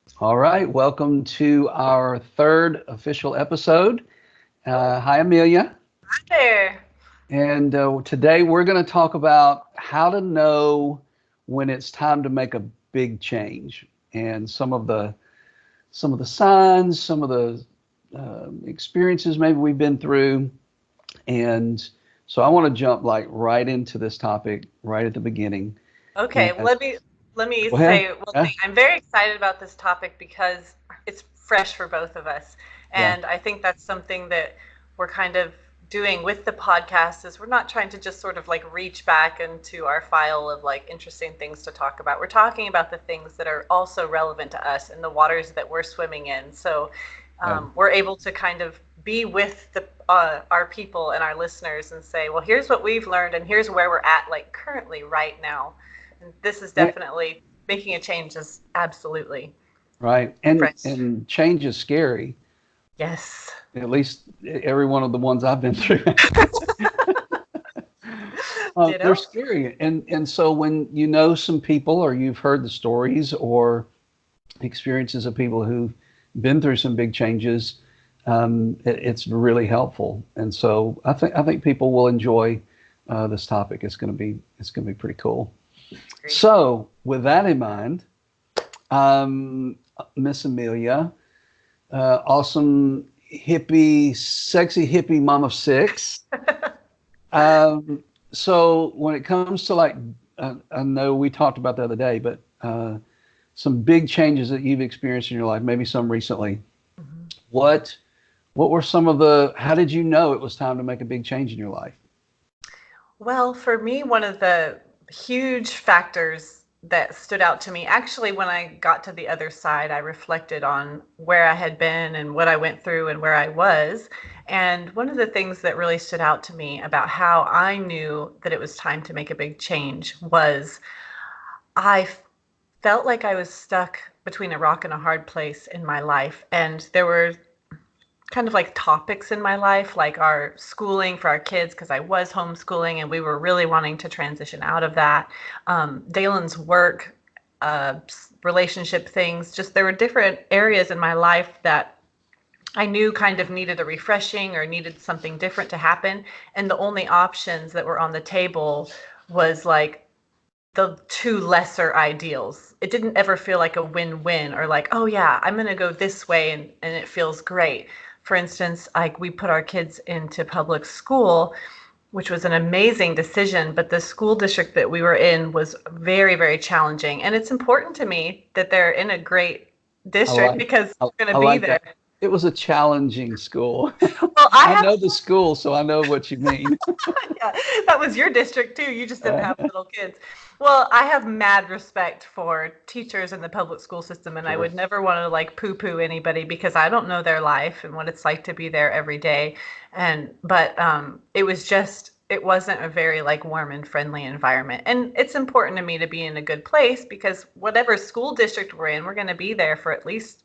All right, welcome to our third official episode. Hi, Amelia. There. And today we're going to talk about how to know when it's time to make a big change, and some of the signs, some of the experiences maybe we've been through. And so I want to jump like right into this topic right at the beginning. Okay, And let me go ahead. say one Yeah, thing. I'm very excited about this topic because it's fresh for both of us. yeah, And I think that's something that we're kind of doing with the podcast is we're not trying to just sort of like reach back into our file of like interesting things to talk about. We're talking about the things that are also relevant to us and the waters that we're swimming in. So yeah. we're able to kind of be with the our people and our listeners and say, well, here's what we've learned and here's where we're at like currently right now. And this is Yeah, definitely making a change is absolutely right. And fresh. and change is scary. Yes. At least every one of the ones I've been through. They're Ditto. scary. And so when you know some people or you've heard the stories or experiences of people who've been through some big changes, it's really helpful. And so I think people will enjoy this topic. It's going to be pretty cool. Great. So with that in mind, Miss Amelia, awesome hippie, sexy hippie mom of six. Um, so when it comes to like, I know we talked about the other day, but some big changes that you've experienced in your life, maybe some recently. Mhm. What what were some of the? How did you know it was time to make a big change in your life? Well, for me, one of the huge factors that stood out to me, actually, when I got to the other side, I reflected on where I had been and what I went through and where I was. And one of the things that really stood out to me about how I knew that it was time to make a big change was I felt like I was stuck between a rock and a hard place in my life. And there were kind of like topics in my life, like our schooling for our kids, because I was homeschooling and we were really wanting to transition out of that. Dalen's work, relationship things, just there were different areas in my life that I knew kind of needed a refreshing or needed something different to happen. And the only options that were on the table was like the two lesser ideals. It didn't ever feel like a win-win or like, oh yeah, I'm going to go this way and it feels great. For instance, like we put our kids into public school, which was an amazing decision, but the school district that we were in was very, very challenging. And it's important to me that they're in a great I district like because I, they're going I to be like there. that. It was a challenging school. Well, I I have know the school, so I know what you mean. yeah, that was your district too. You just didn't Uh, have little kids. Well, I have mad respect for teachers in the public school system, and I sure. would never want to like poo-poo anybody because I don't know their life and what it's like to be there every day. And but it was just it wasn't a very like warm and friendly environment. And it's important to me to be in a good place because whatever school district we're in, we're going to be there for at least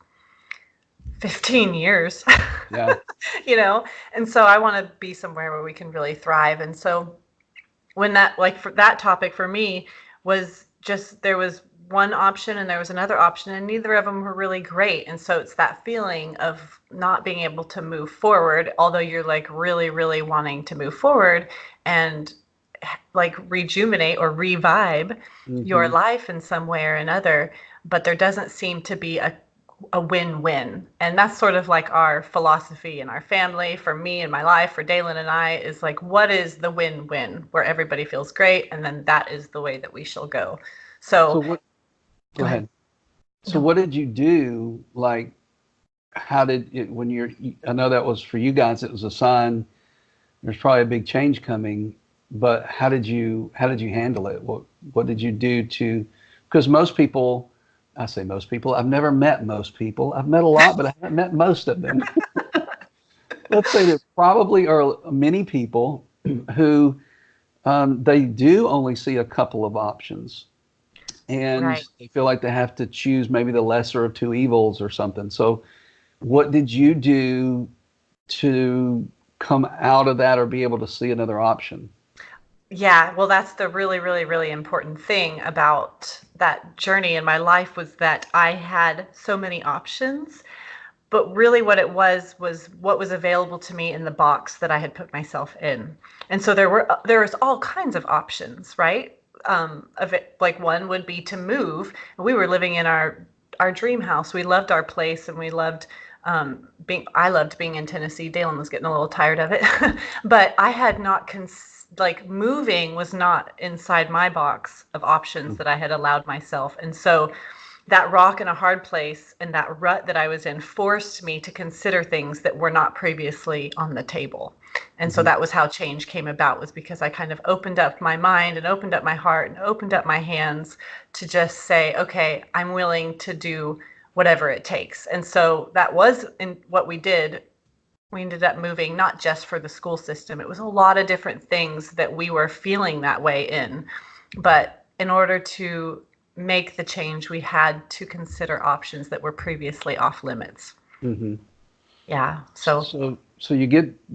15 years. Yeah. you know, and so I want to be somewhere where we can really thrive. And so when that like for that topic for me was just there was one option and there was another option and neither of them were really great, and so it's that feeling of not being able to move forward although you're like really really wanting to move forward and like rejuvenate or revibe your Hmm. life in some way or another, but there doesn't seem to be a win-win. And that's sort of like our philosophy in our family, for me and my life, for Dalen and I, is like, what is the win-win where everybody feels great? And then that is the way that we shall go. So So what? Go go ahead. ahead. So No. what did you do? Like, how did it when you're? I know that was for you guys. It was a sign. There's probably a big change coming. But how did you handle it? What did you do to? Because most people, I say most people. I've never met most people. I've met a lot, but I haven't met most of them. Let's say there probably are many people who they do only see a couple of options, and Right. they feel like they have to choose maybe the lesser of two evils or something. So, what did you do to come out of that or be able to see another option? Yeah, well, that's the really, really, really important thing about that journey in my life was that I had so many options, but really what it was what was available to me in the box that I had put myself in. And so there was all kinds of options, right? Of it, like one would be to move. We were living in our dream house. We loved our place, and we loved being. I loved being in Tennessee. Dalen was getting a little tired of it, but I had not like moving was not inside my box of options that I had allowed myself. And so that rock and a hard place and that rut that I was in forced me to consider things that were not previously on the table. And so Mm-hmm. that was how change came about, was because I kind of opened up my mind and opened up my heart and opened up my hands to just say, okay, I'm willing to do whatever it takes. And so that was in what we did. We ended up moving not just for the school system. It was a lot of different things that we were feeling that way in. But in order to make the change, we had to consider options that were previously off limits. Mm-hmm. Yeah. So, So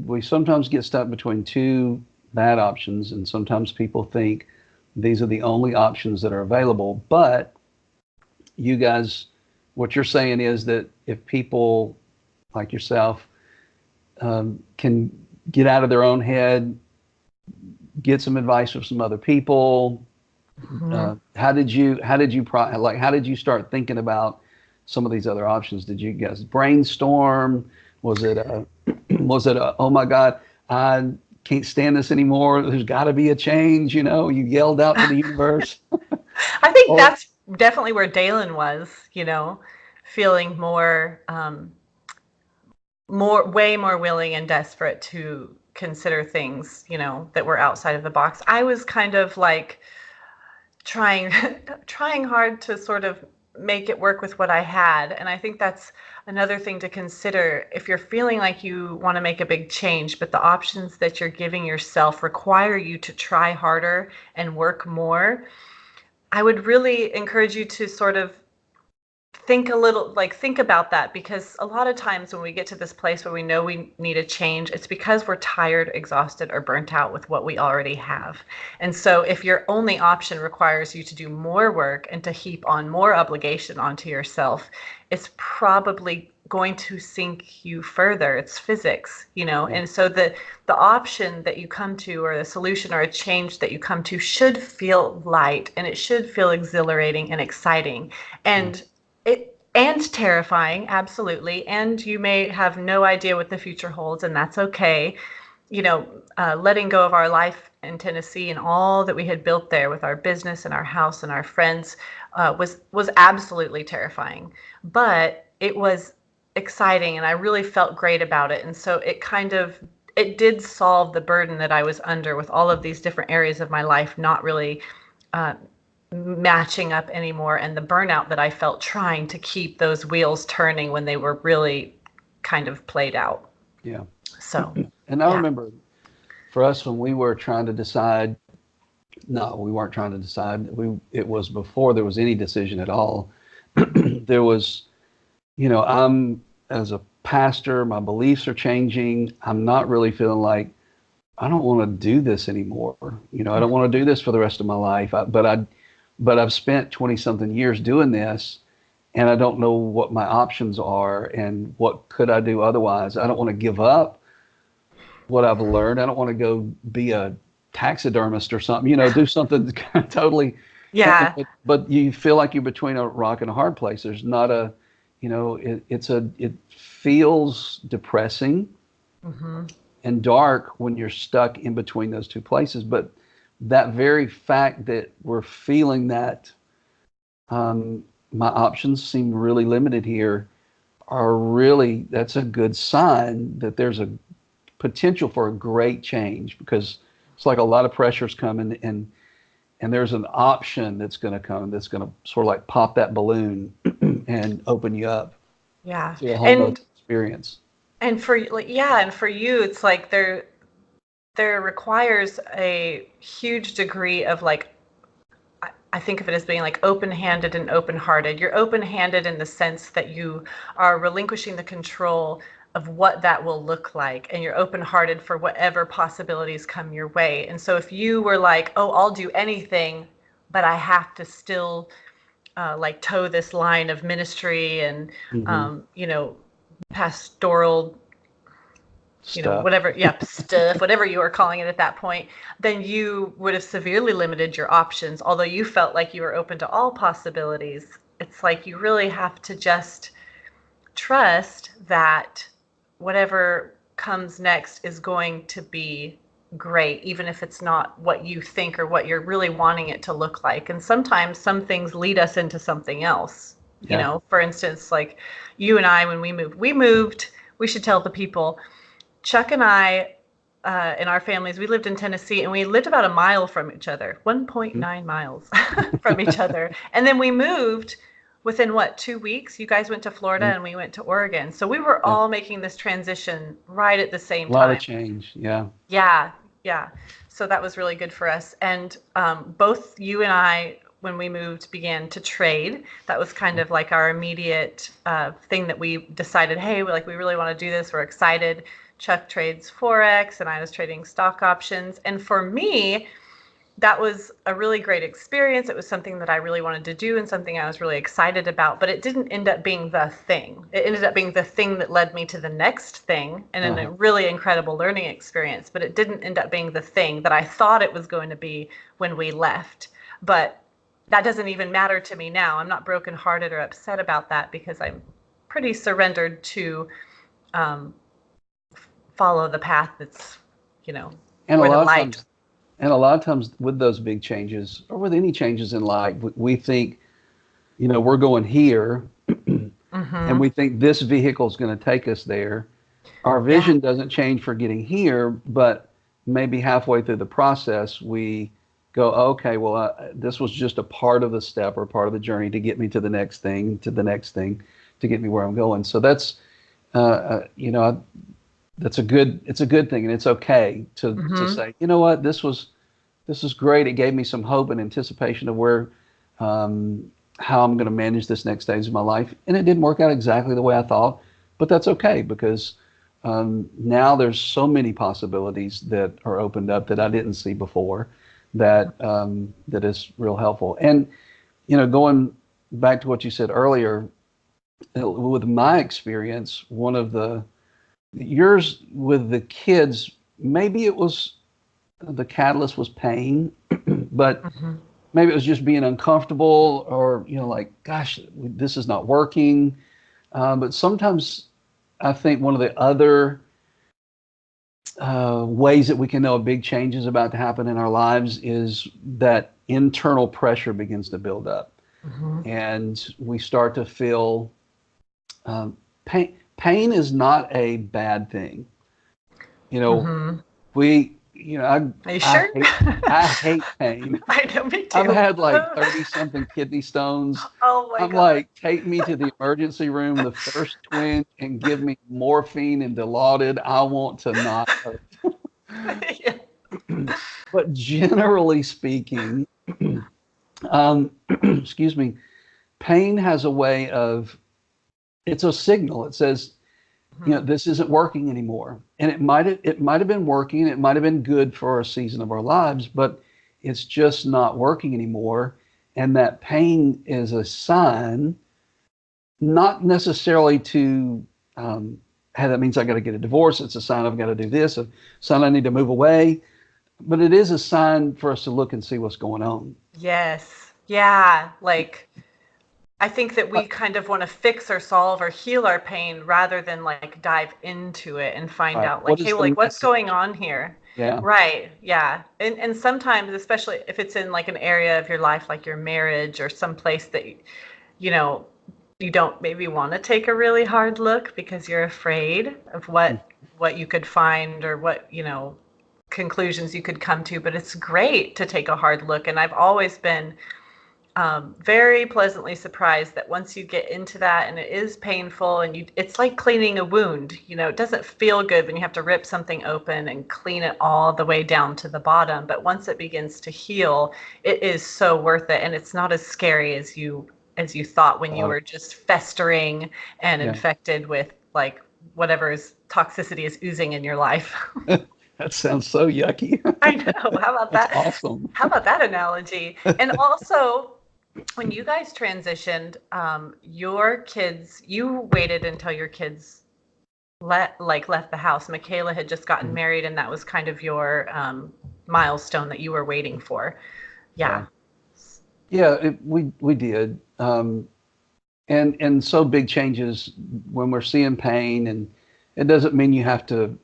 we sometimes get stuck between two bad options, and sometimes people think these are the only options that are available. But you guys, what you're saying is that if people like yourself can get out of their own head, get some advice from some other people. mhm. How did you start thinking about some of these other options? Did you guys brainstorm? Was it a was it a, oh my God, I can't stand this anymore. There's got to be a change. You yelled out to the universe. I think Or that's definitely where Dalen was, feeling way more willing and desperate to consider things, that were outside of the box. I was kind of like trying trying hard to sort of make it work with what I had. And I think that's another thing to consider if you're feeling like you want to make a big change, but the options that you're giving yourself require you to try harder and work more. I would really encourage you to sort of think about that, because a lot of times when we get to this place where we know we need a change, it's because we're tired, exhausted, or burnt out with what we already have. And so if your only option requires you to do more work and to heap on more obligation onto yourself, it's probably going to sink you further. It's physics. yeah, And so the option that you come to, or the solution or a change that you come to, should feel light, and it should feel exhilarating and exciting. yeah, And terrifying, absolutely. And you may have no idea what the future holds, and that's okay. Letting go of our life in Tennessee and all that we had built there with our business and our house and our friends was absolutely terrifying. But it was exciting, and I really felt great about it. And so it did solve the burden that I was under with all of these different areas of my life not really uh, matching up anymore, and the burnout that I felt trying to keep those wheels turning when they were really kind of played out. yeah. So, And I yeah. remember for us when we were trying to decide. No, we weren't trying to decide. It was before there was any decision at all. There was, I'm as a pastor, my beliefs are changing. I'm not really feeling like I don't want to do this anymore. I don't want to do this for the rest of my life. But I've spent 20 something years doing this, and I don't know what my options are and what could I do otherwise. I don't want to give up what I've learned. I don't want to go be a taxidermist or something, do something totally. Yeah. But you feel like you're between a rock and a hard place. There's not it feels depressing Hmm. and dark when you're stuck in between those two places. But that very fact that we're feeling that my options seem really limited here that's a good sign that there's a potential for a great change, because it's like a lot of pressure's coming, and there's an option that's going to come that's going to sort of like pop that balloon and open you up Yeah. to a whole nother And experience. and for you, it's like there requires a huge degree of like, I think of it as being like open-handed and open-hearted. You're open-handed in the sense that you are relinquishing the control of what that will look like, and you're open-hearted for whatever possibilities come your way. And so if you were like, oh, I'll do anything, but I have to still like toe this line of ministry and Hmm. pastoral, Stuff. whatever, yeah, stuff, whatever you were calling it at that point, then you would have severely limited your options. Although you felt like you were open to all possibilities, it's like you really have to just trust that whatever comes next is going to be great, even if it's not what you think or what you're really wanting it to look like. And sometimes some things lead us into something else. Yeah. For instance, like you and I, when we moved, we should tell the people, Chuck and I, in our families, we lived in Tennessee, and we lived about a mile from each other, 1.9 miles from each other. And then we moved within what, 2 weeks? You guys went to Florida Mhm. and we went to Oregon. So we were Yeah. all making this transition right at the same A lot of time. change. Yeah. Yeah, yeah. So that was really good for us. And both you and I, when we moved, began to trade. That was kind of like our immediate thing that we decided, hey, we really want to do this. We're excited. Chuck trades Forex and I was trading stock options. And for me, that was a really great experience. It was something that I really wanted to do and something I was really excited about, but it didn't end up being the thing. It ended up being the thing that led me to the next thing, and in a Uh-huh. really incredible learning experience, but it didn't end up being the thing that I thought it was going to be when we left. But that doesn't even matter to me now. I'm not brokenhearted or upset about that because I'm pretty surrendered to um, follow the path that's, you know, And a where the lot of light. times, and a lot of times with those big changes or with any changes in life, we think, we're going here and Mm-hmm. we think this vehicle is going to take us there. Our Yeah. vision doesn't change for getting here, but maybe halfway through the process, we go, okay, well, this was just a part of the step or part of the journey to get me to the next thing, to the next thing, to get me where I'm going. So that's, it's a good thing, and it's okay to Mm-hmm. say, you know what, this was great. It gave me some hope and anticipation of where, um, how I'm going to manage this next stage of my life. And it didn't work out exactly the way I thought, but that's okay because now there's so many possibilities that are opened up that I didn't see before. That is real helpful. And going back to what you said earlier, with my experience, one of the yours with the kids, maybe it was the catalyst was pain, but Mm-hmm. maybe it was just being uncomfortable or, like, gosh, this is not working. But sometimes I think one of the other ways that we can know a big change is about to happen in our lives is that internal pressure begins to build up. Mm-hmm. And we start to feel pain. Pain is not a bad thing. You know, Mm-hmm. we, Are you I sure? hate, I hate pain. I know, me I've too. had like 30 something kidney stones. Oh my I'm God. like, take me to the emergency room the first twinge and give me morphine and Dilaudid. I want to not hurt. Yeah. But generally speaking, excuse me, pain has a way of, it's a signal. It says, Mhm. this isn't working anymore. And it might have been working. It might have been good for a season of our lives, but it's just not working anymore. And that pain is a sign, not necessarily to, hey, that means I got to get a divorce. It's a sign I've got to do this, a sign I need to move away. But it is a sign for us to look and see what's going on. Yes. Yeah. Like, I think that we kind of want to fix or solve or heal our pain rather than like dive into it and find Right. out like, What hey, is well, the like what's going message? on here? Yeah. Right. Yeah. And sometimes, especially if it's in like an area of your life, like your marriage or some place that, you know, you don't maybe want to take a really hard look because you're afraid of what you could find or what, conclusions you could come to. But it's great to take a hard look. And I've always been very pleasantly surprised that once you get into that and it is painful and it's like cleaning a wound. It doesn't feel good when you have to rip something open and clean it all the way down to the bottom. But once it begins to heal, it is so worth it. And it's not as scary as you thought when you Uh, were just festering and yeah. infected with like whatever is toxicity is oozing in your life. That sounds so yucky. I know. How about That's that? awesome. How about that analogy? And also, when you guys transitioned, your kids, you waited until your kids left the house. Michaela had just gotten married, and that was kind of your milestone that you were waiting for. Yeah. Yeah, we did. And so big changes when we're seeing pain, and it doesn't mean you have to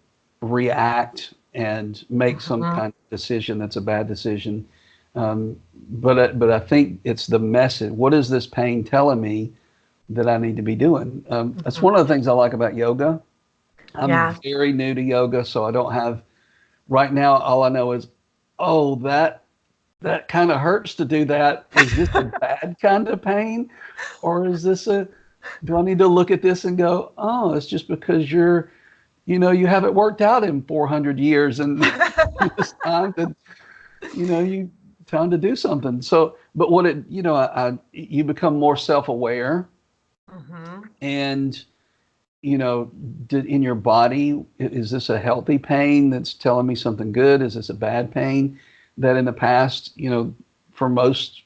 react and make some kind of decision that's a bad decision. But I think it's the message. What is this pain telling me that I need to be doing? That's one of the things I like about yoga. I'm very new to yoga, so I don't have, right now, all I know is, oh, that kind of hurts to do that. Is this a bad kind of pain? Or is this do I need to look at this and go, oh, it's just because you haven't worked out in 400 years and it's time to, time to do something. So, but you become more self-aware and, in your body, is this a healthy pain that's telling me something good? Is this a bad pain? That in the past, for most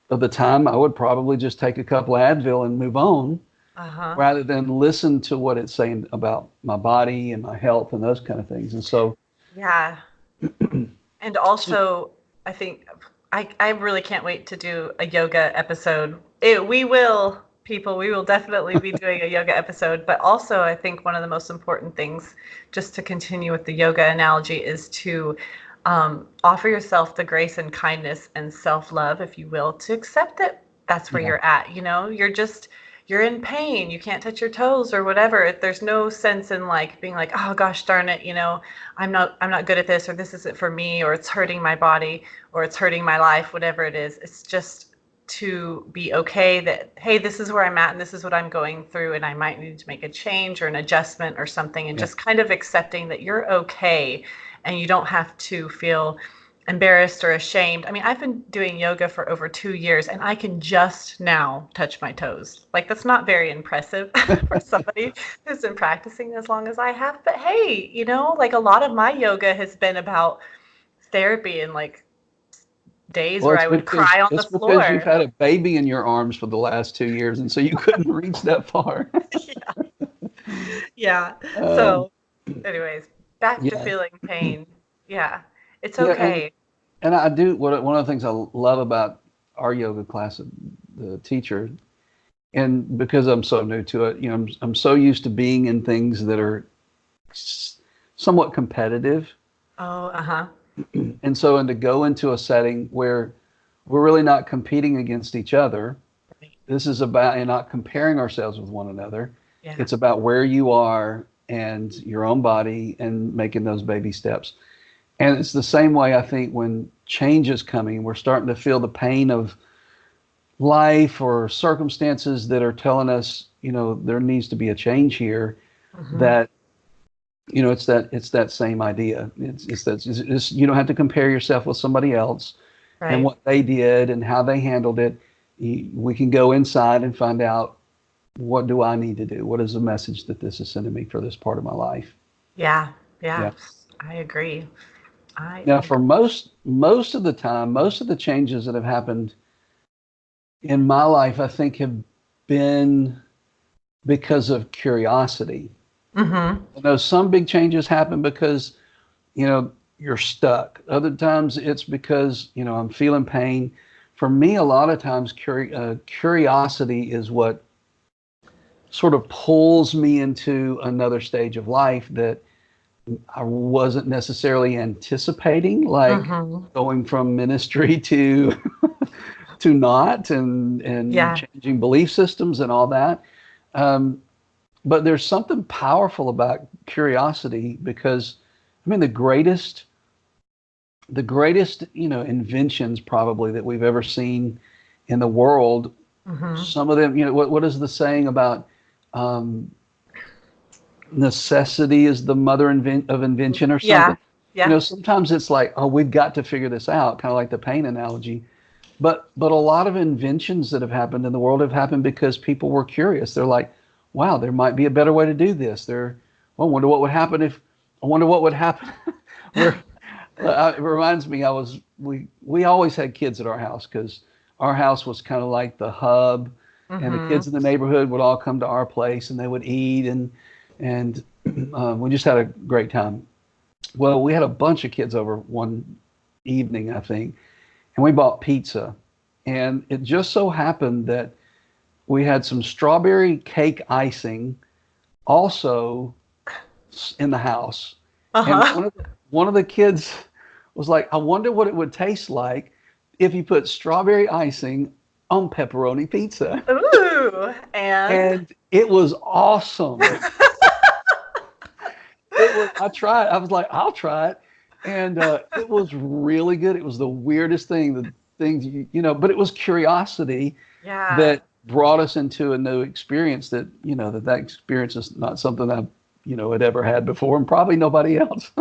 of the time, I would probably just take a couple of Advil and move on, rather than listen to what it's saying about my body and my health and those kind of things. And so, yeah. And also, I think I really can't wait to do a yoga episode. We will definitely be doing a yoga episode. But also, I think one of the most important things, just to continue with the yoga analogy, is to offer yourself the grace and kindness and self-love, if you will, to accept that that's where you're at. You're in pain. You can't touch your toes or whatever. There's no sense in being like, oh gosh, darn it, I'm not good at this, or this isn't for me, or it's hurting my body, or it's hurting my life, whatever it is. It's just to be okay that, hey, this is where I'm at and this is what I'm going through, and I might need to make a change or an adjustment or something, and just kind of accepting that you're okay. And you don't have to feel embarrassed or ashamed. I mean, I've been doing yoga for over 2 years, and I can just now touch my toes. That's not very impressive for somebody who's been practicing as long as I have. But hey, a lot of my yoga has been about therapy and days where I would cry on the floor. It's because you've had a baby in your arms for the last 2 years, and so you couldn't reach that far. Yeah. So, anyways. Back to feeling pain. Yeah, it's okay. And I do, one of the things I love about our yoga class, the teacher, and because I'm so new to it, I'm so used to being in things that are somewhat competitive. Oh, And so, to go into a setting where we're really not competing against each other, this is about, and not comparing ourselves with one another. Yeah. It's about where you are and your own body and making those baby steps. And it's the same way, I think, when change is coming, we're starting to feel the pain of life or circumstances that are telling us, there needs to be a change here. That, it's that same idea. It's you don't have to compare yourself with somebody else and what they did and how they handled it. We can go inside and find out, what do I need to do? What is the message that this is sending me for this part of my life? Yeah. I agree. Now, for most of the time, most of the changes that have happened in my life, I think, have been because of curiosity. I know some big changes happen because, you're stuck. Other times it's because, I'm feeling pain. For me, a lot of times, curiosity is what sort of pulls me into another stage of life that I wasn't necessarily anticipating, going from ministry to not, and changing belief systems and all that. But there's something powerful about curiosity, because the greatest inventions probably that we've ever seen in the world, some of them, what is the saying about necessity is the mother of invention or something? Yeah. Sometimes it's like, oh, we've got to figure this out, kind of like the pain analogy. But a lot of inventions that have happened in the world have happened because people were curious. They're like, wow, there might be a better way to do this. Well, I wonder what would happen. Where it reminds me, we always had kids at our house because our house was kind of like the hub, and the Mm-hmm. kids in the neighborhood would all come to our place and they would eat and we just had a great time. Well, we had a bunch of kids over one evening, I think, and we bought pizza, and it just so happened that we had some strawberry cake icing also in the house. And Uh-huh. one of the kids was like, I wonder what it would taste like if you put strawberry icing on pepperoni pizza. Ooh, and And it was awesome. I tried. I was like, I'll try it. And it was really good. It was the weirdest thing, the things, but it was curiosity yeah, that brought us into a new experience that, that experience is not something I, had ever had before and probably nobody else.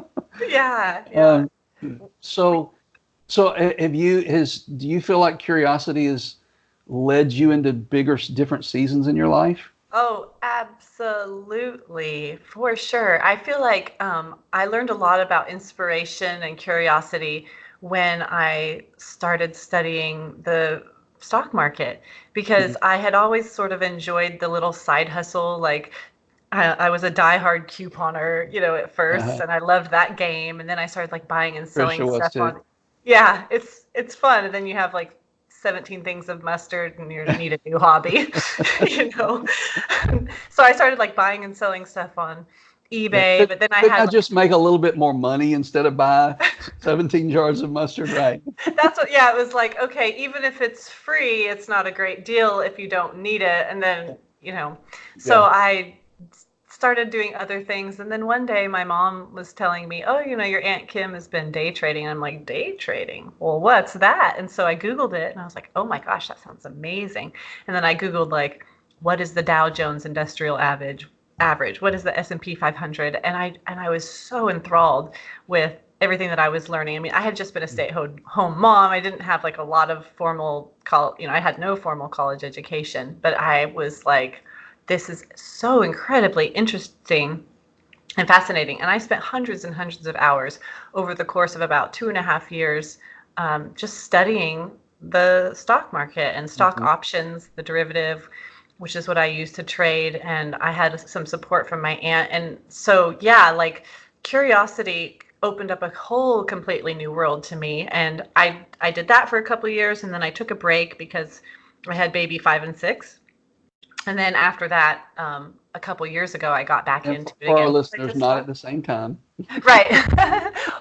yeah, yeah. Um, so, do you feel like curiosity has led you into bigger, different seasons in your life? Oh, absolutely, for sure. I feel like I learned a lot about inspiration and curiosity when I started studying the stock market Mhm. because I had always sort of enjoyed the little side hustle. Like I was a diehard couponer, at first, Uh-huh. and I loved that game. And then I started like buying and selling Trisha was stuff too. on. Yeah, it's fun. And then you have like 17 things of mustard, and you need a new hobby, you know. So I started like buying and selling stuff on Yeah. eBay, but then I Couldn't had I like just make a little bit more money instead of buy 17 jars of mustard? Right. that's what, yeah, it was like, okay, even if it's free, it's not a great deal if you don't need it. And then, so Yeah. I started doing other things. And then one day my mom was telling me, oh, your Aunt Kim has been day trading. And I'm like, day trading? Well, what's that? And so I Googled it and I was like, oh my gosh, that sounds amazing. And then I Googled like, what is the Dow Jones Industrial Average? What is the S&P 500? And I was so enthralled with everything that I was learning. I mean, I had just been a stay-at-home mom. I didn't have like a lot of formal college, I had no formal college education, but I was like, this is so incredibly interesting and fascinating. And I spent hundreds and hundreds of hours over the course of about 2.5 years just studying the stock market and stock Mhm. options, the derivative, which is what I used to trade. And I had some support from my aunt. And so, yeah, like curiosity opened up a whole completely new world to me. And I did that for a couple of years. And then I took a break because I had baby 5 and 6. And then after that, a couple years ago, I got back And into it for our again. I listeners, just not at love the same time. right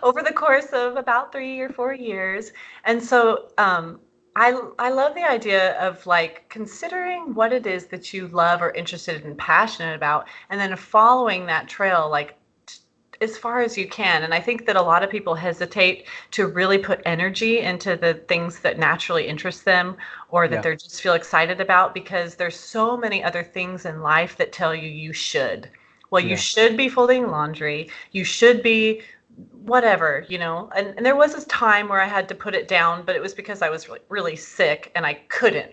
over the course of about 3 or 4 years. And so I love the idea of like considering what it is that you love or interested and passionate about, and then following that trail like as far as you can. And I think that a lot of people hesitate to really put energy into the things that naturally interest them or that Yeah. they just feel excited about because there's so many other things in life that tell you you should. Well, you Yeah. should be folding laundry. You should be whatever, And there was this time where I had to put it down, but it was because I was really, really sick and I couldn't,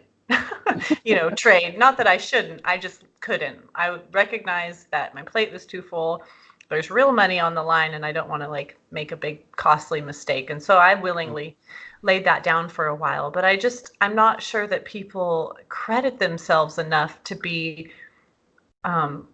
trade. Not that I shouldn't, I just couldn't. I recognized that my plate was too full. There's real money on the line and I don't want to like make a big costly mistake. And so I willingly laid that down for a while, but I'm not sure that people credit themselves enough um,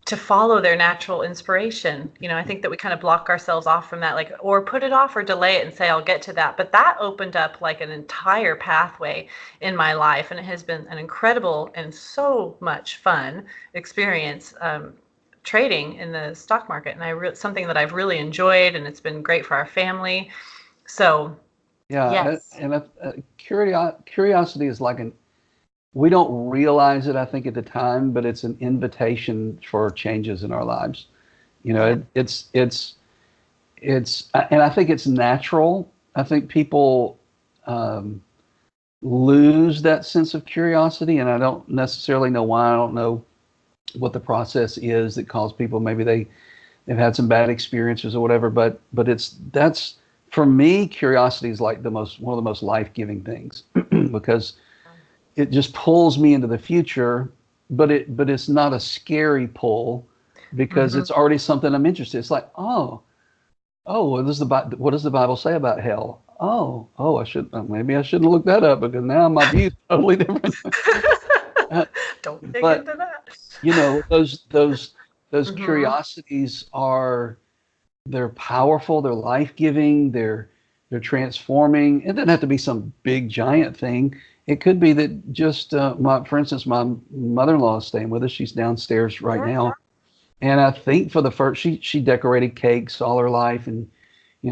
to follow their natural inspiration. I think that we kind of block ourselves off from that, like, or put it off or delay it and say, I'll get to that. But that opened up like an entire pathway in my life. And it has been an incredible and so much fun experience trading in the stock market. And something that I've really enjoyed, and it's been great for our family. So, Yeah. yes. And curiosity is like we don't realize it, I think, at the time, but it's an invitation for changes in our lives. Yeah. And I think it's natural. I think people um, lose that sense of curiosity, and I don't necessarily know why. I don't know what the process is that caused people. Maybe they've had some bad experiences or whatever. But that's for me, curiosity is like one of the most life giving things because it just pulls me into the future but it's not a scary pull because Hmm. it's already something I'm interested. It's like, oh, what does the Bible say about hell? Oh, maybe I shouldn't look that up because now my view's totally different. Uh, Don't dig but into that. those Hmm. curiosities they're powerful, they're life-giving, they're transforming. It doesn't have to be some big giant thing. It could be that just for instance, my mother-in-law is staying with us. She's downstairs right Yeah. now, and I think for the first, she decorated cakes all her life, and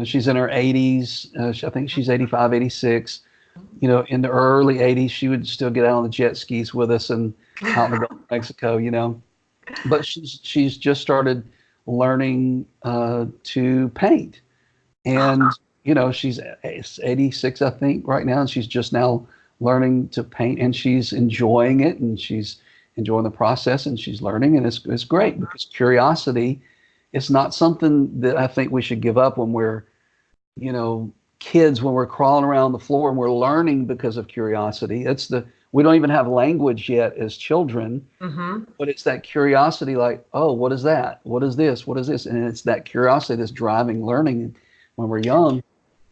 she's in her 80s. I think she's 85, 86. In the early 80s, she would still get out on the jet skis with us and out in the Gulf of Mexico. But she's just started learning to paint, and she's 86, I think, right now, and she's just now learning to paint, and she's enjoying it, and she's enjoying the process, and she's learning, and it's great because curiosity is not something that I think we should give up when we're you know, kids when we're crawling around the floor and we're learning because of curiosity. We don't even have language yet as children, Hmm. but it's that curiosity like, oh, what is that? What is this? What is this? And it's that curiosity that's driving learning when we're young.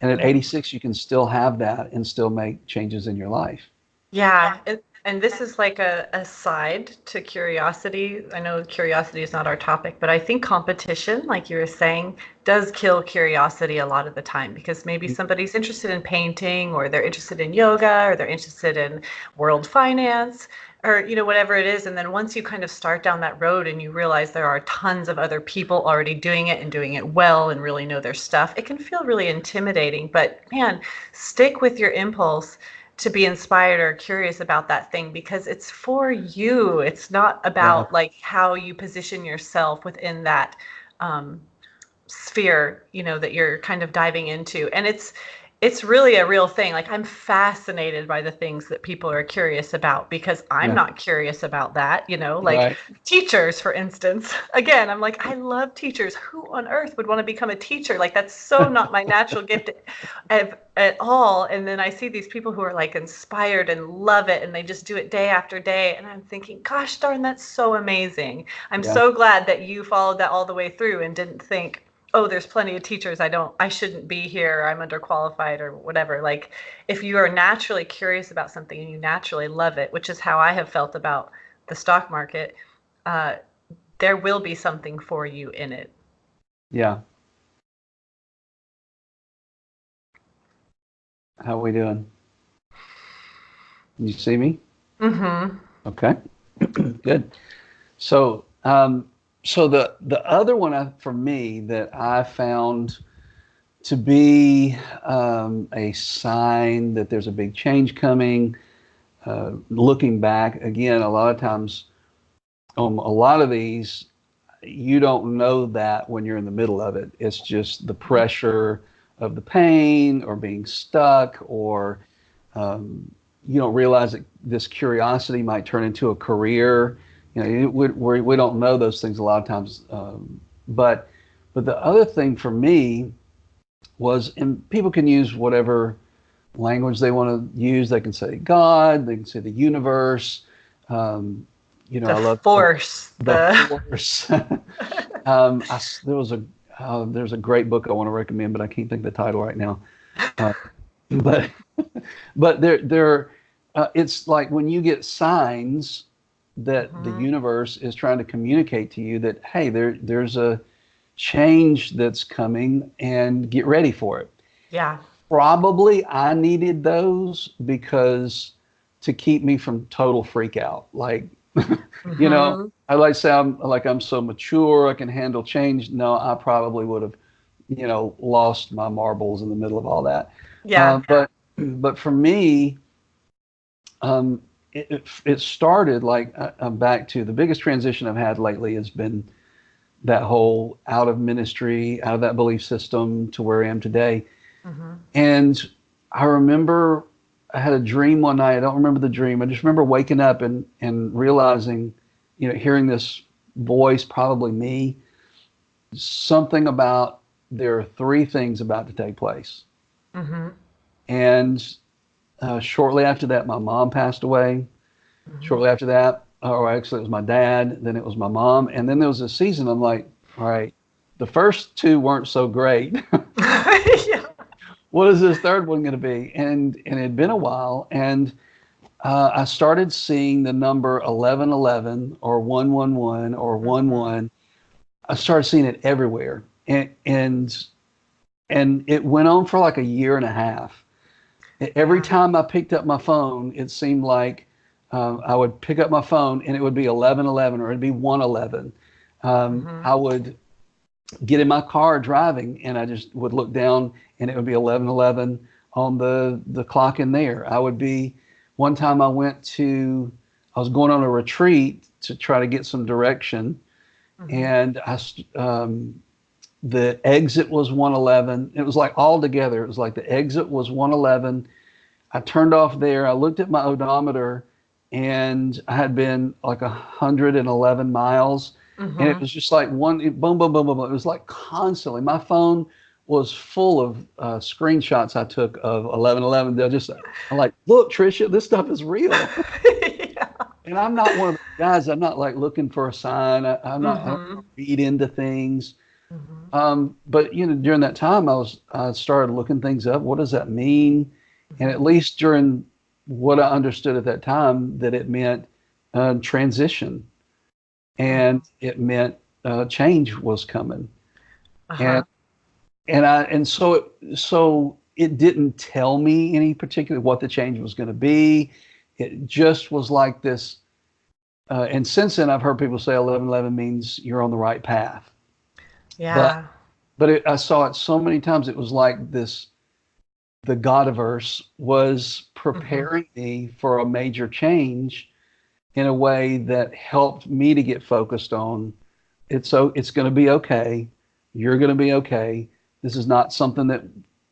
And at 86, you can still have that and still make changes in your life. Yeah, and this is like a side to curiosity. I know curiosity is not our topic, but I think competition, like you were saying, does kill curiosity a lot of the time because maybe somebody's interested in painting or they're interested in yoga or they're interested in world finance or whatever it is. And then once you kind of start down that road and you realize there are tons of other people already doing it and doing it well and really know their stuff, it can feel really intimidating. But man, stick with your impulse to be inspired or curious about that thing because it's for you. It's not Yeah, about like how you position yourself within that um, sphere, that you're kind of diving into. And it's really a real thing. Like I'm fascinated by the things that people are curious about because I'm yeah, not curious about that, like right. teachers, for instance. Again, I'm like, I love teachers. Who on earth would want to become a teacher? Like that's so not my natural gift at all. And then I see these people who are like inspired and love it and they just do it day after day. And I'm thinking, gosh darn, that's so amazing. I'm Yeah, so glad that you followed that all the way through and didn't think, oh, there's plenty of teachers I shouldn't be here, or I'm underqualified or whatever. Like if you are naturally curious about something and you naturally love it, which is how I have felt about the stock market, uh, there will be something for you in it. yeah. How are we doing? Can you see me? Mm-hmm. Okay, good. So, the other one for me that I found to be a sign that there's a big change coming. Looking back again, a lot of times, a lot of these, you don't know that when you're in the middle of it. It's just the pressure of the pain or being stuck, or um, you don't realize that this curiosity might turn into a career. We don't know those things a lot of times. But the other thing for me was, and people can use whatever language they want to use. They can say God, they can say the universe. Um, The I love force, the the force. There was there's a great book I want to recommend, but I can't think of the title right now. Uh, but it's like when you get signs that the Mhm. universe is trying to communicate to you that, hey, there's a change that's coming and get ready for it. Yeah. Probably I needed those because to keep me from total freak out. Like, you know, Hmm. I like say I'm so mature, I can handle change. No, I probably would have, lost my marbles in the middle of all that. Yeah. But for me, it started like I'm back to the biggest transition I've had lately has been that whole out of ministry, out of that belief system to where I am today. Hmm. And I remember I had a dream one night. I don't remember the dream. I just remember waking up and realizing, hearing this voice, probably me, something about there are three things about to take place. Hmm. And shortly after that, my mom passed away. Hmm. Shortly after that, or actually it was my dad, then it was my mom, and then there was a season I'm like, all right, the first two weren't so great. Yeah. What is this third one going to be? And it had been a while, and I started seeing the number 1111 or 111 or Mhm. 11. I started seeing it everywhere, and it went on for like a year and a half. Every Yeah. time I picked up my phone, it seemed like I would pick up my phone and it would be 1111 or it'd be 111. Mhm. I would get in my car driving and I just would look down and it would be 1111 on the clock in there. I would be one time I was going on a retreat to try to get some direction, Mhm. and the exit was 111. It was like all together. It was like the exit was 111. I turned off there. I looked at my odometer, and I had been like 111 miles, and it Mhm. was just like boom, boom, boom, boom, boom. It was like constantly. My phone was full of screenshots I took of 1111. They're just, I'm like, look, Tricia, this stuff is real. Yeah. And I'm not one of those guys. I'm not like looking for a sign. I don't Mhm. read into things. Mhm. But during that time, I started looking things up. What does that mean? And Mhm. at least during what I understood at that time, that it meant transition, and Mhm. it meant change was coming. And Uh-huh. so it didn't tell me any particular what the change was going to be. It just was like this. And since then, I've heard people say 1111 means you're on the right path. But Yeah. I saw it so many times. It was like this, the Godiverse was Mhm. preparing me for a major change in a way that helped me to get focused on it's going to be okay. You're going to be okay. This is not something that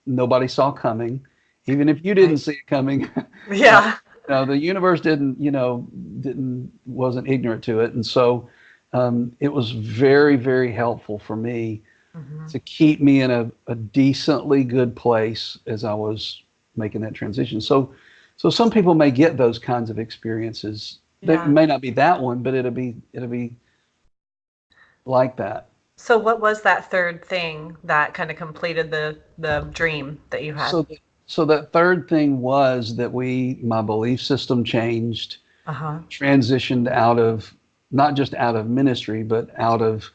nobody saw coming. Even if you didn't Right. see it coming, uh, Yeah. the universe wasn't ignorant to it. And so it was very, very helpful for me Mhm. to keep me in a decently good place as I was making that transition. So some people may get those kinds of experiences. They Yeah. may not be that one, but it'll be like that. So what was that third thing that kind of completed the dream that you had? So so that third thing was that my belief system changed, Uh-huh. transitioned out of, not just out of ministry, but out of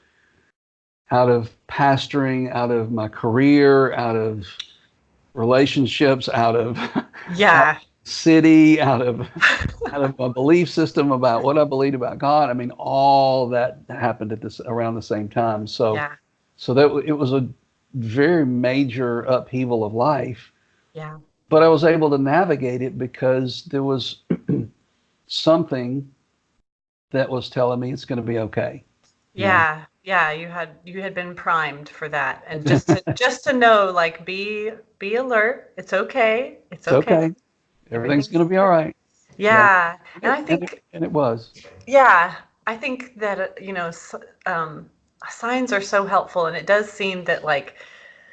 pastoring, out of my career, out of relationships, out of Yeah. city, out of my belief system about what I believed about God. I mean, all that happened at this around the same time. So Yeah. so it was a very major upheaval of life, Yeah. but I was able to navigate it because there was something that was telling me it's going to be okay. You know, Yeah. Yeah, you had been primed for that. And just to know, like, be alert. It's okay. It's it's okay. okay. Everything's Everything's going to be all good. right. Yeah, Yeah. And I and it, think, and it was. yeah, I think that, um, signs are so helpful. And it does seem that, like,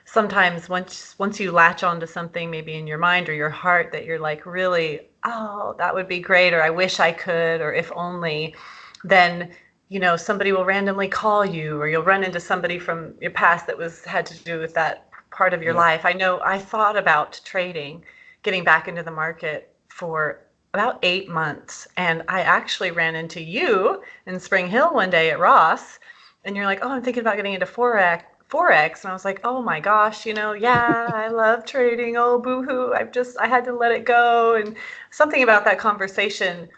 sometimes once you latch onto something maybe in your mind or your heart that you're like really, oh, that would be great, or I wish I could, or if only, then somebody will randomly call you, or you'll run into somebody from your past that was had to do with that part of your Yeah, life. I know I thought about trading, getting back into the market for about 8 months, and I actually ran into you in Spring Hill one day at Ross, and you're like, oh, I'm thinking about getting into Forex. And I was like, oh my gosh, yeah, I love trading. Oh, boohoo. I had to let it go. And something about that conversation,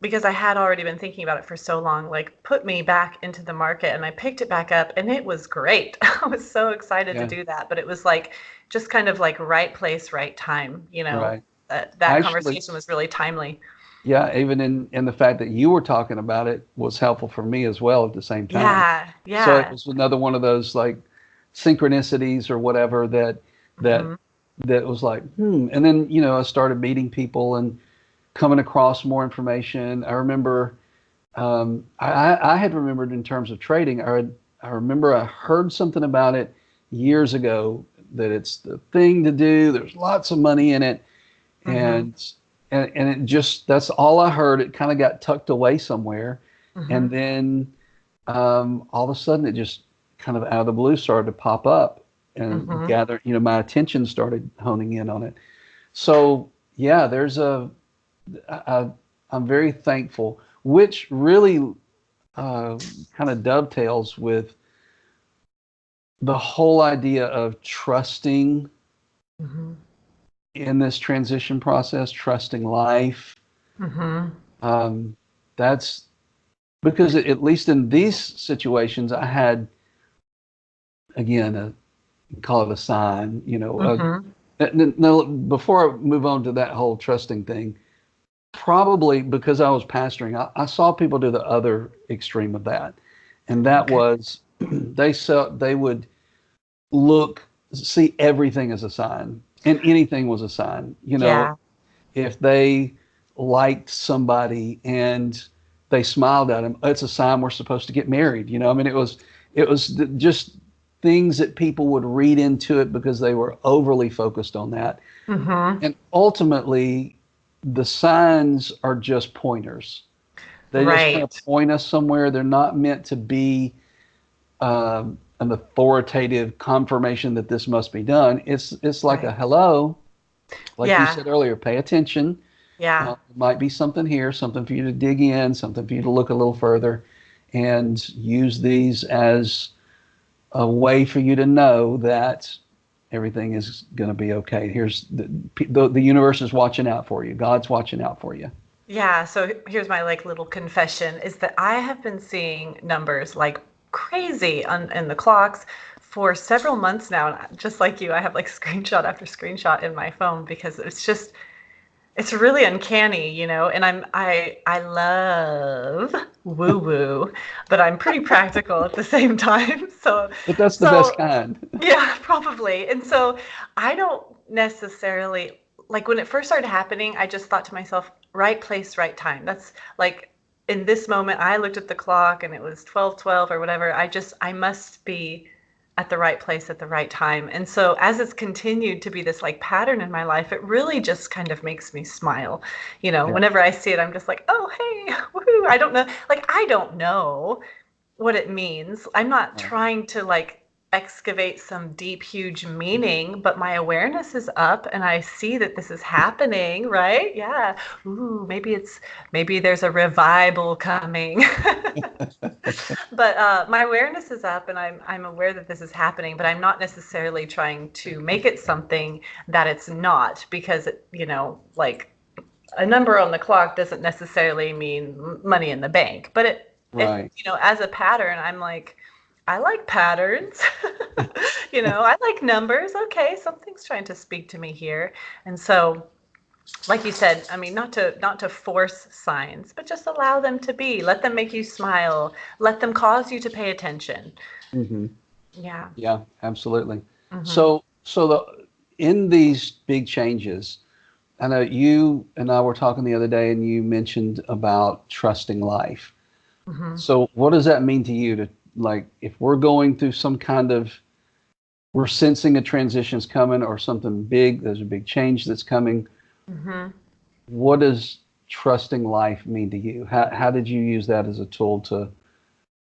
because I had already been thinking about it for so long, like put me back into the market, and I picked it back up and it was great. I was so excited to yeah, do that. But it was like, just kind of like right place, right time, right. that Actually, conversation was really timely. yeah, even in the fact that you were talking about it was helpful for me as well at the same time. Yeah. So it Yeah. was another one of those like synchronicities or whatever that Hmm. that was like, and then I started meeting people and coming across more information. I remember I had remembered in terms of trading. I remember I heard something about it years ago, that it's the thing to do. There's lots of money in it, Hmm. and and it just, that's all I heard. It kind of got tucked away somewhere. And Mm-hmm. then all of a sudden it just kind of out of the blue started to pop up and Mm-hmm. gather, my attention started honing in on it. So yeah, I, I'm very thankful, which really kind of dovetails with the whole idea of trusting Mm-hmm. in this transition process, trusting life. Mm-hmm. Um, that's because at least in these situations, I had, again, call it a sign, Mm-hmm. now, before I move on to that whole trusting thing, probably because I was pastoring, I saw people do the other extreme of that. And that Okay. was they would see everything as a sign, and anything was a sign. Yeah. If they liked somebody and they smiled at them, it's a sign we're supposed to get married. I mean, it was just things that people would read into it because they were overly focused on that. Mm-hmm. And ultimately, the signs are just pointers. They just kind of Right. point us somewhere. They're not meant to be an authoritative confirmation that this must be done. It's like a Right. hello, like you Yeah. said earlier. Pay attention. Yeah. There might be something here, something for you to dig in, something for you to look a little further, and use these as a way for you to know that everything is going to be okay. Here's the universe is watching out for you. God's watching out for you. Yeah, so here's my like little confession is that I have been seeing numbers like crazy on in the clocks for several months now. And just like you, I have like screenshot after screenshot in my phone because it's really uncanny, and I love woo woo, but I'm pretty practical at the same time. So But that's the best so kind. yeah, probably. And so I don't necessarily like when it first started happening, I just thought to myself, right place, right time. That's like in this moment, I looked at the clock and it was 12:12 or whatever. I must be at the right place at the right time. And so as it's continued to be this like pattern in my life, it really just kind of makes me smile. Yeah. Whenever I see it, I'm just like, oh, hey, woohoo. I don't know what it means. I'm not Right. trying to like excavate some deep, huge meaning, but my awareness is up and I see that this is happening, right? Yeah. Ooh, maybe there's a revival coming. But my awareness is up and I'm aware that this is happening, but I'm not necessarily trying to make it something that it's not because like a number on the clock doesn't necessarily mean money in the bank, but it Right. as a pattern, I'm like, I like patterns. I like numbers. Okay, something's trying to speak to me here. And so, like you said, I mean, not to force signs, but just allow them to be. Let them make you smile. Let them cause you to pay attention. Hmm. Yeah. Yeah, absolutely. Mm-hmm. So in these big changes, I know you and I were talking the other day, and you mentioned about trusting life. Mm-hmm. So what does that mean to you, to like, if we're going through some kind of, we're sensing a transition's coming or something big, there's a big change that's coming. Mm-hmm. What does trusting life mean to you? How did you use that as a tool to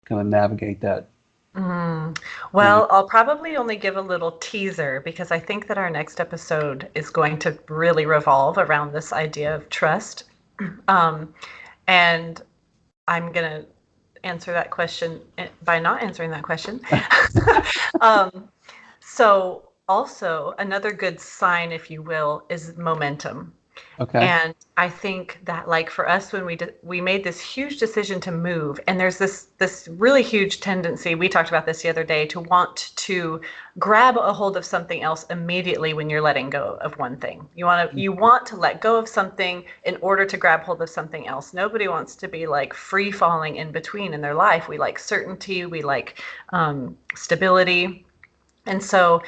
kind of navigate that? Mm. Maybe. Well, I'll probably only give a little teaser because I think that our next episode is going to really revolve around this idea of trust. Um, and I'm going to answer that question by not answering that question. um, so, also, another good sign, if you will, is momentum. Okay. And I think that like for us when we made this huge decision to move, and there's this really huge tendency, we talked about this the other day, to want to grab a hold of something else immediately when you're letting go of one thing. You want to let go of something in order to grab hold of something else. Nobody wants to be like free falling in between in their life. We like certainty, we like stability. And so,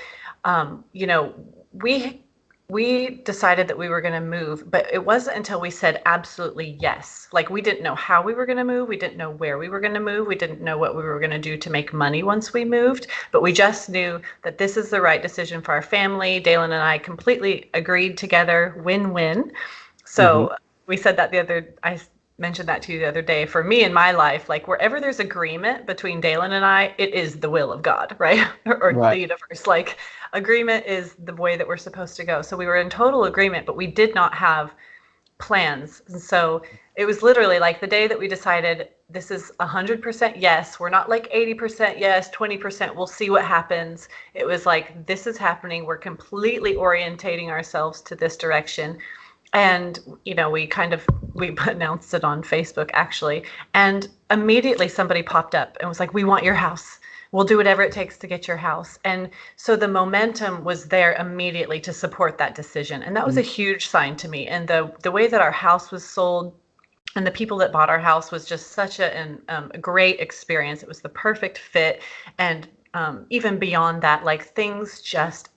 we decided that we were going to move, but it wasn't until we said absolutely yes. Like we didn't know how we were going to move, we didn't know where we were going to move, we didn't know what we were going to do to make money once we moved, but we just knew that this is the right decision for our family. Dalen and I completely agreed together, win-win. Hmm. So we said that I mentioned that to you the other day. For me in my life, like wherever there's agreement between Dalen and I, it is the will of God, right? Or the Right. universe. Like agreement is the way that we're supposed to go. So we were in total agreement, but we did not have plans. And so it was literally like the day that we decided this is 100% yes. We're not like 80% yes, 20%. We'll see what happens. It was like, this is happening. We're completely orientating ourselves to this direction. And, we announced it on Facebook actually. And immediately somebody popped up and was like, we want your house. We'll do whatever it takes to get your house. And so the momentum was there immediately to support that decision. And that was a huge sign to me. And the way that our house was sold and the people that bought our house was just such a great experience. It was the perfect fit. And even beyond that, like things just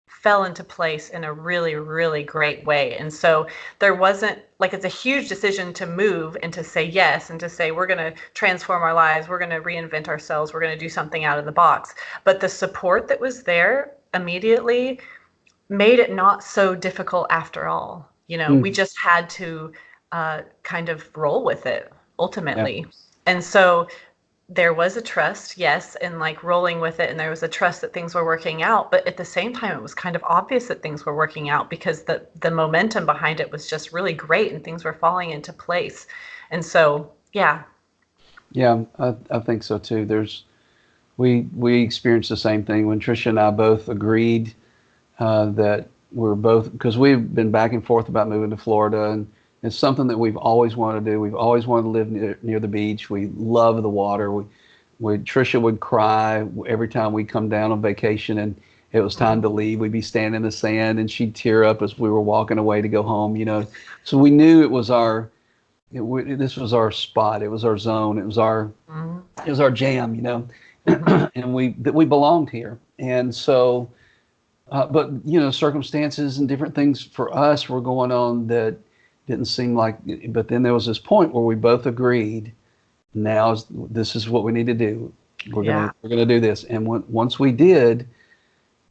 fell into place in a really, really great way. And so there wasn't like, it's a huge decision to move and to say yes and to say, we're going to transform our lives. We're going to reinvent ourselves. We're going to do something out of the box. But the support that was there immediately made it not so difficult after all. We Mm. just had to kind of roll with it Yeah. ultimately. And so there was a trust, yes, and like rolling with it, and there was a trust that things were working out, but at the same time it was kind of obvious that things were working out because the momentum behind it was just really great and things were falling into place. And so yeah. Yeah, I think so too. We experienced the same thing when Trisha and I both agreed that we're both, because we've been back and forth about moving to Florida, and it's something that we've always wanted to do. We've always wanted to live near the beach. We love the water. Trisha would cry every time we come down on vacation and it was time to leave. We'd be standing in the sand and she'd tear up as we were walking away to go home, So we knew this was our spot. It was our zone. It was our jam, and we belonged here. And so, but circumstances and different things for us were going on that didn't seem like. But then there was this point where we both agreed. This is what we need to do. We're gonna do this. And once we did,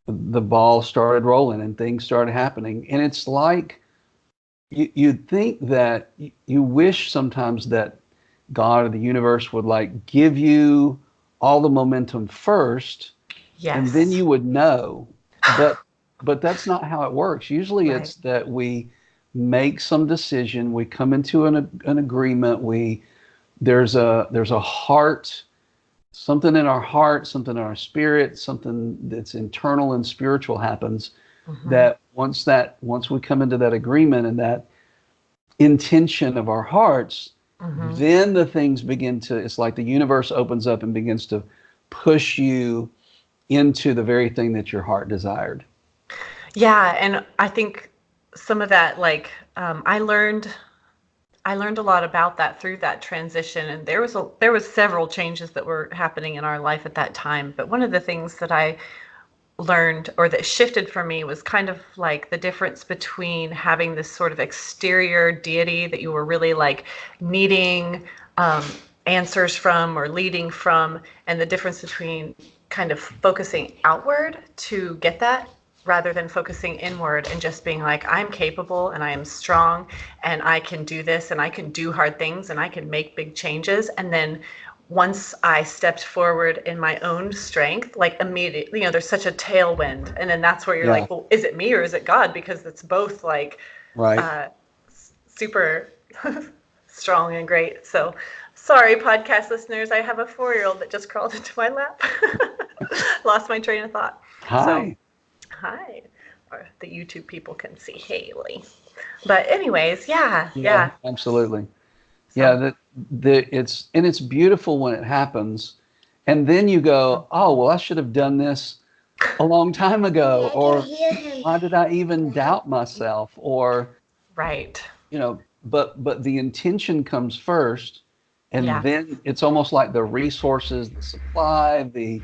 the ball started rolling and things started happening. And it's like you'd think that you wish sometimes that God or the universe would like give you all the momentum first, and then Yes. you would know. But that's not how it works. Usually Right. it's that we make some decision, we come into an agreement, there's a heart, something in our heart, something in our spirit, something that's internal and spiritual happens, Mm-hmm. that once we come into that agreement and that intention of our hearts, Mm-hmm. then the things begin to, it's like the universe opens up and begins to push you into the very thing that your heart desired. Yeah, and I think some of that, like, I learned a lot about that through that transition, and there was several changes that were happening in our life at that time. But one of the things that I learned or that shifted for me was kind of like the difference between having this sort of exterior deity that you were really like needing um, answers from or leading from, and the difference between kind of focusing outward to get that rather than focusing inward and just being like, I'm capable and I am strong and I can do this and I can do hard things and I can make big changes. And then once I stepped forward in my own strength, like immediately, there's such a tailwind. And then that's where you're Yeah, like, well, is it me or is it God? Because it's both like right. uh, super strong and great. So sorry, podcast listeners, I have a 4-year-old that just crawled into my lap. Lost my train of thought. So Hi. hi. Or the YouTube people can see Haley. But anyways, yeah, Yeah, yeah. absolutely. Yeah, So it's beautiful when it happens, and then you go, oh well, I should have done this a long time ago, or why did I even doubt myself, or right. but the intention comes first, and Yeah. then it's almost like the resources, the supply, the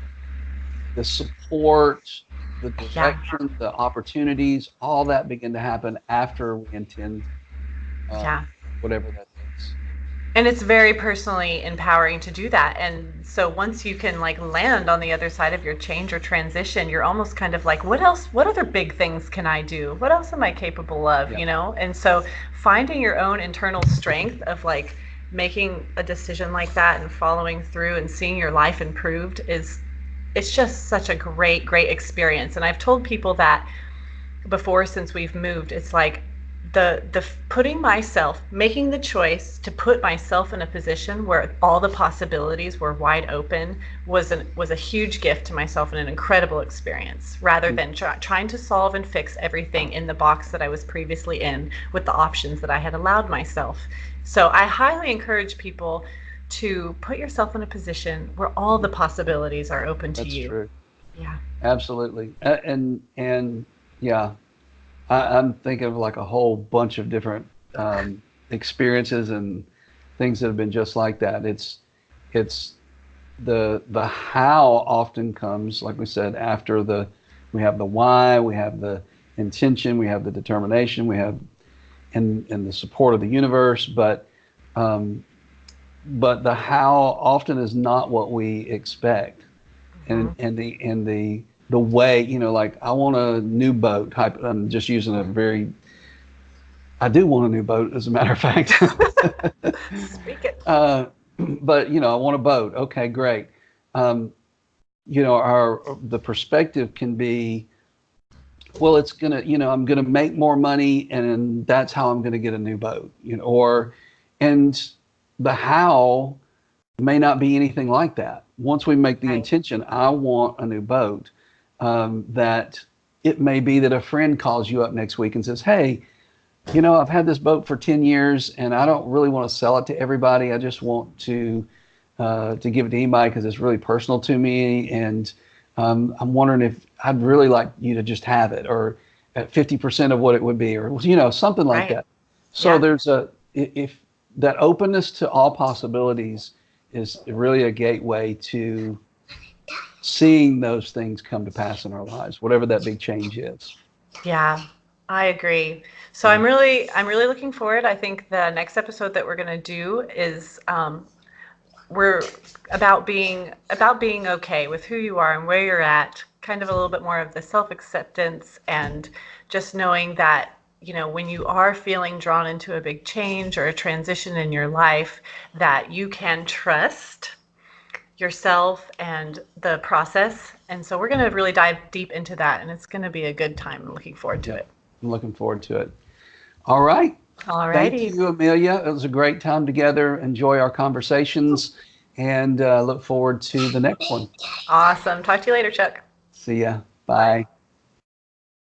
support, the Yeah. direction, the opportunities, all that begin to happen after we intend uh, Yeah. whatever that is. And it's very personally empowering to do that. And so once you can like land on the other side of your change or transition, you're almost kind of like, what else, what other big things can I do? What else am I capable of, Yeah. you know? And so finding your own internal strength of like making a decision like that and following through and seeing your life improved is, it's just such a great experience. And I've told people that before, since we've moved, it's like the putting myself, making the choice to put myself in a position where all the possibilities were wide open was a huge gift to myself and an incredible experience, rather than trying to solve and fix everything in the box that I was previously in with the options that I had allowed myself. So I highly encourage people to put yourself in a position where all the possibilities are open to That's you. true. Yeah. Absolutely. And yeah, I'm thinking of like a whole bunch of different experiences and things that have been just like that. It's the how often comes, like we said, after we have the why, we have the intention, we have the determination, we have and the support of the universe, um, but the how often is not what we expect. Mm-hmm. And the way, like I want a new boat type. I'm just using a very I do want a new boat, as a matter of fact. Speak it. But I want a boat. Okay, great. um, the perspective can be, well, it's gonna, I'm gonna make more money, and that's how I'm gonna get a new boat. And the how may not be anything like that. Once we make the Right. intention, I want a new boat, that it may be that a friend calls you up next week and says, hey, I've had this boat for 10 years and I don't really want to sell it to everybody. I just want to give it to anybody because it's really personal to me. And I'm wondering if I'd really like you to just have it, or at 50% of what it would be, or, something like Right. that. So Yeah. if that openness to all possibilities is really a gateway to seeing those things come to pass in our lives, whatever that big change is. Yeah, I agree. So Yeah. I'm really looking forward. I think the next episode that we're going to do is we're about being okay with who you are and where you're at, kind of a little bit more of the self-acceptance, and just knowing that, when you are feeling drawn into a big change or a transition in your life, that you can trust yourself and the process. And so we're going to really dive deep into that, and it's going to be a good time. I'm looking forward to Yeah. it. I'm looking forward to it. All right. All Thank righty. you, Amelia. It was a great time together. Enjoy our conversations, and look forward to the next one. Awesome. Talk to you later, Chuck. See ya. Bye. Bye.